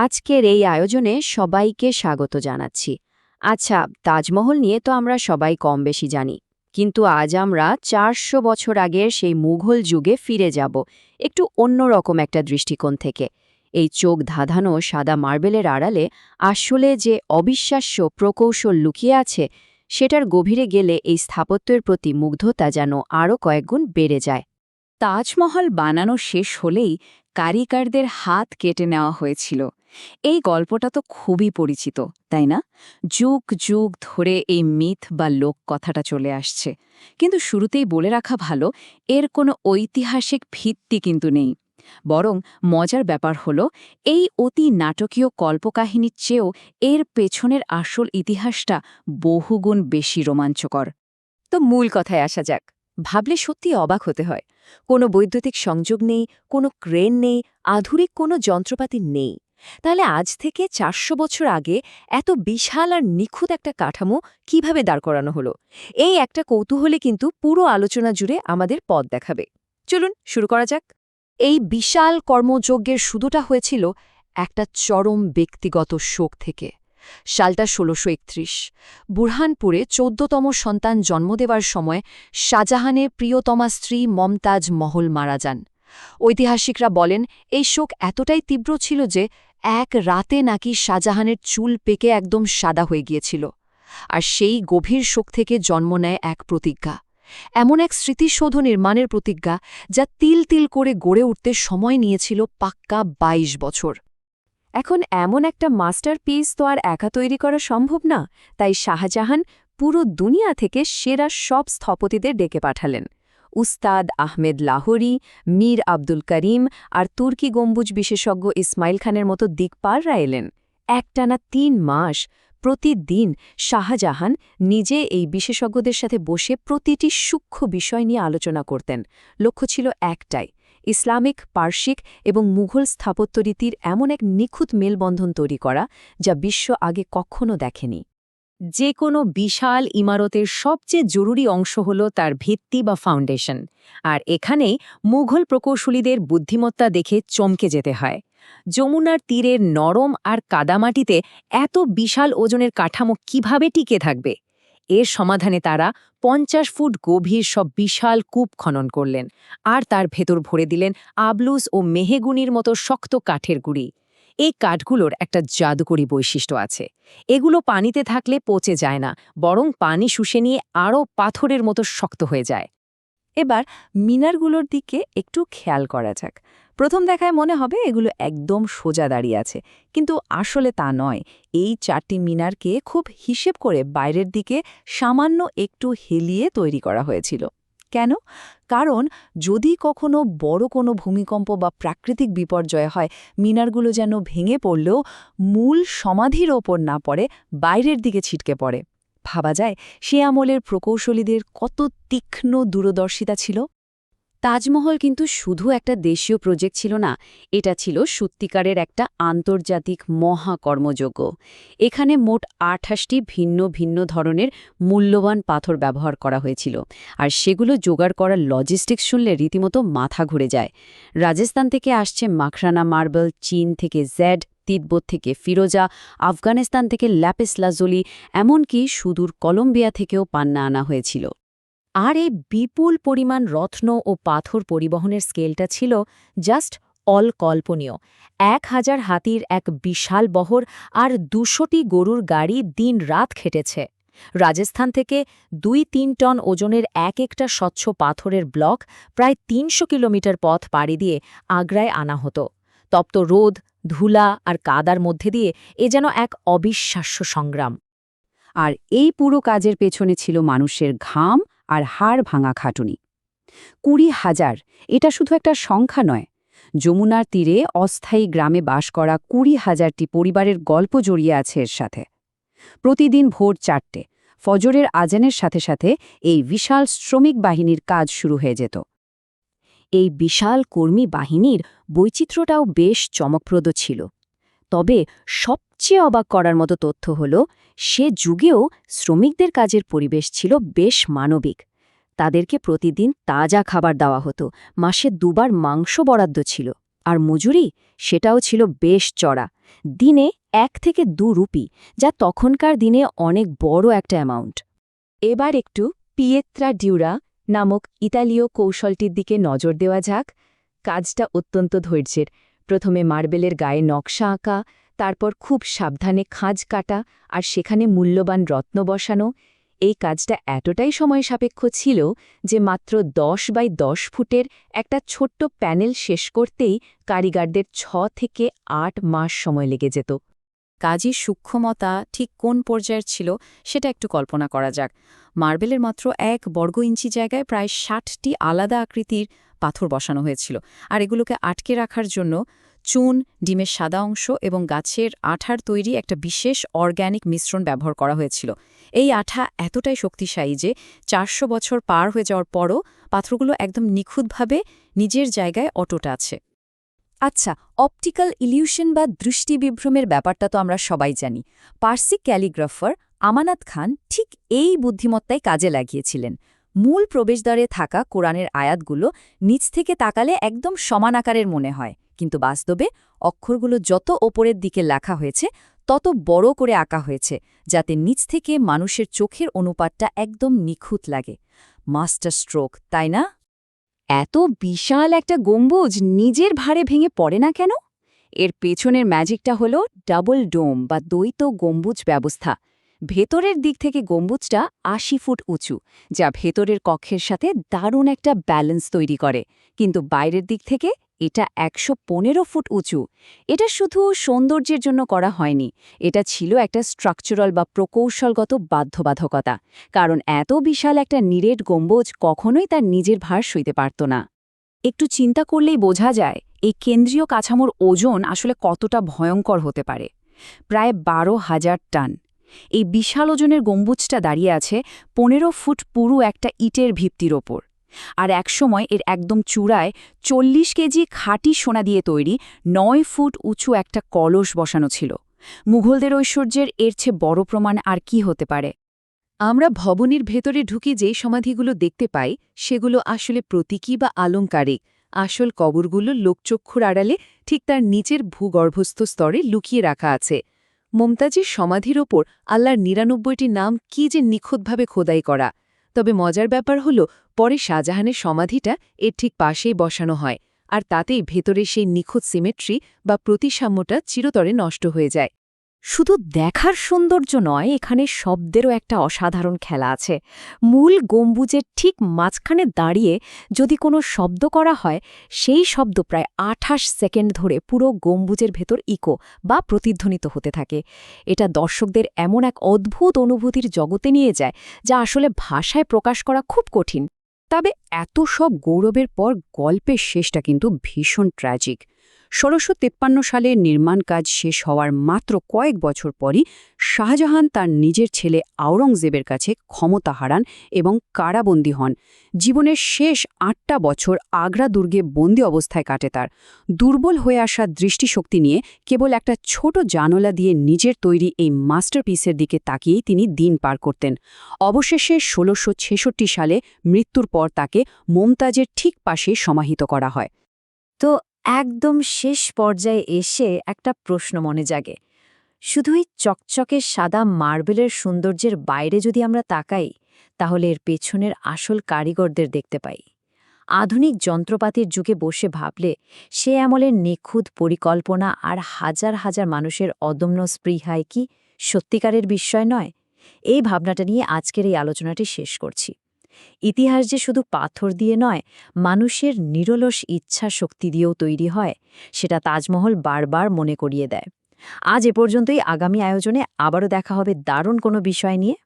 আজকের এই আয়োজনে সবাইকে স্বাগত জানাচ্ছি। আচ্ছা, তাজমহল নিয়ে তো আমরা সবাই কম বেশি জানি, কিন্তু আজ আমরা ৪০০ বছর আগের সেই মুঘল যুগে ফিরে যাব, একটু অন্যরকম একটা দৃষ্টিকোণ থেকে। এই চোখ ধাঁধানো সাদা মার্বেলের আড়ালে আসলে যে অবিশ্বাস্য প্রকৌশল লুকিয়ে আছে, সেটার গভীরে গেলে এই স্থাপত্যের প্রতি মুগ্ধতা যেন আরও কয়েকগুণ বেড়ে যায়। তাজমহল বানানো শেষ হলেই কারিগরদের হাত কেটে নেওয়া হয়েছিল। এই গল্পটা তো খুবই পরিচিত, তাই না? যুগ যুগ ধরে এই মিথ বা লোক কথাটা চলে আসছে, কিন্তু শুরুতেই বলে রাখা ভালো, এর কোনো ঐতিহাসিক ভিত্তি কিন্তু নেই। বরং মজার ব্যাপার হলো, এই অতি নাটকীয় কল্পকাহিনীর চেয়েও এর পেছনের আসল ইতিহাসটা বহুগুণ বেশি রোমাঞ্চকর। তো মূল কথায় আসা যাক। ভাবলে সত্যি অবাক হতে হয়। কোনো বৈদ্যুতিক সংযোগ নেই, কোনো ক্রেন নেই, আধুনিক কোনো যন্ত্রপাতি নেই। তাহলে আজ থেকে ৪০০ বছর আগে এত বিশাল আর নিখুঁত একটা কাঠামো কিভাবে দাঁড় করানো হলো? এই একটা কৌতূহলে কিন্তু পুরো আলোচনা জুড়ে আমাদের পথ দেখাবে। চলুন শুরু করা যাক। এই বিশাল কর্মযজ্ঞের শুরুটা হয়েছিল একটা চরম ব্যক্তিগত শোক থেকে। সালটা ১৬৩১। বুরহানপুরে ১৪তম সন্তান জন্ম দেওয়ার সময় শাহজাহানের প্রিয়তমা স্ত্রী মমতাজ মহল মারা যান। ঐতিহাসিকরা বলেন, এই শোক এতটাই তীব্র ছিল যে এক রাতে নাকি শাহজাহানের চুল পেকে একদম সাদা হয়ে গিয়েছিল। আর সেই গভীর শোক থেকে জন্ম নেয় এক প্রতিজ্ঞা, এমন এক স্মৃতিসৌধ নির্মাণের প্রতিজ্ঞা যা তিল তিল করে গড়ে উঠতে সময় নিয়েছিল পাক্কা ২২ বছর। এখন এমন একটা মাস্টারপিস তো আর একা তৈরি করা সম্ভব না, তাই শাহজাহান পুরো দুনিয়া থেকে সেরা সব স্থপতিদের ডেকে পাঠালেন। উস্তাদ আহমেদ লাহোরি, মীর আব্দুল করিম আর তুর্কি গম্বুজ বিশেষজ্ঞ ইসমাইল খানের মতো দিকপালরা এলেন। একটানা ৩ মাস প্রতিদিন শাহজাহান নিজে এই বিশেষজ্ঞদের সাথে বসে প্রতিটি সূক্ষ্ম বিষয় নিয়ে আলোচনা করতেন। লক্ষ্য ছিল একটাই, ইসলামিক, পার্শ্বিক এবং মুঘল স্থাপত্যরীতির এমন এক নিখুঁত মেলবন্ধন তৈরি করা যা বিশ্ব আগে কখনো দেখেনি। যে কোনো বিশাল ইমারতের সবচেয়ে জরুরি অংশ হল তার ভিত্তি বা ফাউন্ডেশন, আর এখানেই মুঘল প্রকৌশলীদের বুদ্ধিমত্তা দেখে চমকে যেতে হয়। যমুনার তীরের নরম আর কাদামাটিতে এত বিশাল ওজনের কাঠামো কিভাবে টিকে থাকবে? এর সমাধানে তারা ৫০ ফুট গভীর সব বিশাল কূপ খনন করলেন, আর তার ভেতর ভরে দিলেন আবলুস ও মেহেগুনির মতো শক্ত কাঠের গুঁড়ি। এই কাঠগুলোর একটা জাদুকরী বৈশিষ্ট্য আছে। এগুলো পানিতে থাকলে পচে যায় না, বরং পানি শুষে নিয়ে আরও পাথরের মতো শক্ত হয়ে যায়। এবার মিনারগুলোর দিকে একটু খেয়াল করা যাক। প্রথম দেখায় মনে হবে এগুলো একদম সোজা দাঁড়িয়ে আছে, কিন্তু আসলে তা নয়। এই ৪টি মিনারকে খুব হিসেব করে বাইরের দিকে সামান্য একটু হেলিয়ে তৈরি করা হয়েছিল। কেন? কারণ যদি কখনো বড় কোনো ভূমিকম্প বা প্রাকৃতিক বিপর্যয় হয়, মিনারগুলো যেন ভেঙে পড়লেও মূল সমাধির ওপর না পড়ে, বাইরের দিকে ছিটকে পড়ে। ভাবা যায় সে আমলের প্রকৌশলীদের কত তীক্ষ্ণ দূরদর্শিতা ছিল। তাজমহল কিন্তু শুধু একটা দেশীয় প্রজেক্ট ছিল না, এটা ছিল সত্যিকারের একটা আন্তর্জাতিক মহাকর্মযজ্ঞ। এখানে মোট ২৮টি ভিন্ন ভিন্ন ধরনের মূল্যবান পাথর ব্যবহার করা হয়েছিল, আর সেগুলো জোগাড় করার লজিস্টিক্স শুনলে রীতিমতো মাথা ঘুরে যায়। রাজস্থান থেকে আসছে মাখরানা মার্বেল, চীন থেকে জেড, তিব্বত থেকে ফিরোজা, আফগানিস্তান থেকে ল্যাপিস লাজুলি, এমনকি সুদূর কলম্বিয়া থেকেও পান্না আনা হয়েছিল। আর এই বিপুল পরিমাণ রত্ন ও পাথর পরিবহনের স্কেলটা ছিল জাস্ট অকল্পনীয়। ১,০০০ হাতির এক বিশাল বহর আর ২০০টি গরুর গাড়ি দিন-রাত খেটেছে। রাজস্থান থেকে ২-৩ টন ওজনের এক একটা স্বচ্ছ পাথরের ব্লক প্রায় ৩০০ কিলোমিটার পথ পাড়ি দিয়ে আগ্রায় আনা হতো। তপ্ত রোদ, ধুলা আর কাদার মধ্যে দিয়ে এ যেন এক অবিশ্বাস্য সংগ্রাম। আর এই পুরো কাজের পেছনে ছিল মানুষের ঘাম আর হাড় ভাঙা খাটুনি। ২০,০০০, এটা শুধু একটা সংখ্যা নয়। যমুনার তীরে অস্থায়ী গ্রামে বাস করা ২০,০০০টি পরিবারের গল্প জড়িয়ে আছে এর সাথে। প্রতিদিন ভোর ৪টে ফজরের আজানের সাথে সাথে এই বিশাল শ্রমিক বাহিনীর কাজ শুরু হয়ে যেত। এই বিশাল কর্মী বাহিনীর বৈচিত্র্যটাও বেশ চমকপ্রদ ছিল। তবে সবচেয়ে অবাক করার মতো তথ্য হল, সে যুগেও শ্রমিকদের কাজের পরিবেশ ছিল বেশ মানবিক। তাদেরকে প্রতিদিন তাজা খাবার দেওয়া হতো, মাসে ২ বার মাংস বরাদ্দ ছিল, আর মজুরি সেটাও ছিল বেশ চড়া। দিনে 1 থেকে 2 রুপি, যা তখনকার দিনে অনেক বড় একটা অ্যামাউন্ট। এবার একটু পিয়েত্রা ডিউরা নামক ইতালীয় কৌশলটির দিকে নজর দেওয়া যাক। কাজটা অত্যন্ত ধৈর্যের। প্রথমে মার্বেলের গায়ে নকশা আঁকা, তারপর খুব সাবধানে খাঁজ কাটা আর সেখানে মূল্যবান রত্ন বসানো। এই কাজটা এতটাই সময় সাপেক্ষ ছিল যে মাত্র 10 বাই 10 ফুটের একটা ছোট্ট প্যানেল শেষ করতেই কারিগরদের 6 থেকে 8 মাস সময় লেগে যেত। কাজের সূক্ষ্মতা ঠিক কোন পর্যায়ের ছিল সেটা একটু কল্পনা করা যাক। মার্বেলের মাত্র 1 বর্গ ইঞ্চি জায়গায় প্রায় 60টি আলাদা আকৃতির পাথর বসানো হয়েছিল, আর এগুলোকে আটকে রাখার জন্য চুন, ডিমের সাদা অংশ এবং গাছের আঠার তৈরি একটা বিশেষ অর্গ্যানিক মিশ্রণ ব্যবহার করা হয়েছিল। এই আঠা এতটাই শক্তিশালী যে 400 বছর পার হয়ে যাওয়ার পরও পাথরগুলো একদম নিখুঁতভাবে নিজের জায়গায় অটুট আছে। আচ্ছা, অপটিক্যাল ইলিউশন বা দৃষ্টিবিভ্রমের ব্যাপারটা তো আমরা সবাই জানি। পার্সি ক্যালিগ্রাফার আমানত খান ঠিক এই বুদ্ধিমত্তাই কাজে লাগিয়েছিলেন। মূল প্রবেশদ্বারে থাকা কোরআনের আয়াতগুলো নিচ থেকে তাকালে একদম সমান আকারের মনে হয়, কিন্তু বাস্তবে অক্ষরগুলো যত ওপরের দিকে লেখা হয়েছে তত বড় করে আঁকা হয়েছে, যাতে নিচ থেকে মানুষের চোখের অনুপাতটা একদম নিখুঁত লাগে। মাস্টার স্ট্রোক, তাই না? এত বিশাল একটা গম্বুজ নিজের ভারে ভেঙে পড়ে না কেন? এর পেছনের ম্যাজিকটা হলো ডাবল ডোম বা দ্বৈত গম্বুজ ব্যবস্থা। ভেতরের দিক থেকে গম্বুজটা 80 ফুট উঁচু, যা ভেতরের কক্ষের সাথে দারুণ একটা ব্যালেন্স তৈরি করে, কিন্তু বাইরের দিক থেকে এটা 115 ফুট উঁচু। এটা শুধু সৌন্দর্যের জন্য করা হয়নি, এটা ছিল একটা স্ট্রাকচারাল বা প্রকৌশলগত বাধ্যবাধকতা, কারণ এত বিশাল একটা নিরেট গম্বুজ কখনোই তার নিজের ভার সইতে পারত না। একটু চিন্তা করলেই বোঝা যায় এই কেন্দ্রীয় কাঠামোর ওজন আসলে কতটা ভয়ঙ্কর হতে পারে। প্রায় 12,000 টন। এই বিশাল ওজনের গম্বুজটা দাঁড়িয়ে আছে 15 ফুট পুরু একটা ইটের ভিত্তির ওপর, আর একসময় এর একদম চূড়ায় 40 কেজি খাঁটি সোনা দিয়ে তৈরি 9 ফুট উঁচু একটা কলস বসানো ছিল। মুঘলদের ঐশ্বর্যের এর চেয়ে বড় প্রমাণ আর কি হতে পারে? আমরা ভবনের ভেতরে ঢুকে যেই সমাধিগুলো দেখতে পাই সেগুলো আসলে প্রতীকী বা আলংকারিক। আসল কবরগুলো লোকচক্ষুর আড়ালে ঠিক তার নিচের ভূগর্ভস্থ স্তরে লুকিয়ে রাখা আছে। মুমতাজের সমাধির ওপর আল্লাহর ৯৯টি নাম কি যে নিখুঁতভাবে খোদাই করা। তবে মজার ব্যাপার হলো, পরে শাহজাহানের সমাধিটা এর ঠিক পাশেই বসানো হয়, আর তাতেই ভেতরে সেই নিখুঁত সিমেট্রি বা প্রতিসাম্যটা চিরতরে নষ্ট হয়ে যায়। শুধু দেখার সৌন্দর্য নয়, এখানে শব্দেরও একটা অসাধারণ খেলা আছে। মূল গম্বুজের ঠিক মাঝখানে দাঁড়িয়ে যদি কোনো শব্দ করা হয়, সেই শব্দ প্রায় 28 সেকেন্ড ধরে পুরো গম্বুজের ভেতর ইকো বা প্রতিধ্বনিত হতে থাকে। এটা দর্শকদের এমন এক অদ্ভুত অনুভূতির জগতে নিয়ে যায় যা আসলে ভাষায় প্রকাশ করা খুব কঠিন। তবে এত সব গৌরবের পর গল্পের শেষটা কিন্তু ভীষণ ট্র্যাজিক। ১৬৫৩ সালে নির্মাণ কাজ শেষ হওয়ার মাত্র কয়েক বছর পরই শাহজাহান তার নিজের ছেলে আওরঙ্গজেবের কাছে ক্ষমতা হারান এবং কারাবন্দী হন। জীবনের শেষ ৮টা বছর আগ্রা দুর্গে বন্দী অবস্থায় কাটে তার। দুর্বল হয়ে আসা দৃষ্টিশক্তি নিয়ে কেবল একটা ছোট জানলা দিয়ে নিজের তৈরি এই মাস্টারপিসের দিকে তাকিয়েই তিনি দিন পার করতেন। অবশেষে ১৬৬৬ সালে মৃত্যুর পর তাকে মুমতাজের ঠিক পাশে সমাহিত করা হয়। তো একদম শেষ পর্যায়ে এসে একটা প্রশ্ন মনে জাগে, শুধুই চকচকে সাদা মার্বেলের সৌন্দর্যের বাইরে যদি আমরা তাকাই, তাহলে এর পেছনের আসল কারিগরদের দেখতে পাই। আধুনিক যন্ত্রপাতির যুগে বসে ভাবলে সে আমলের নিখুঁত পরিকল্পনা আর হাজার হাজার মানুষের অদম্য স্পৃহায় কি সত্যিকারের বিস্ময় নয়? এই ভাবনাটা নিয়ে আজকের এই আলোচনাটি শেষ করছি। ইতিহাস যে শুধু পাথর দিয়ে নয়, মানুষের নিরলস ইচ্ছা শক্তি দিয়েও তৈরি হয়, সেটা তাজমহল বারবার মনে করিয়ে দেয়। আজ এ পর্যন্তই। আগামী আয়োজনে আবারও দেখা হবে দারুণ কোনো বিষয় নিয়ে।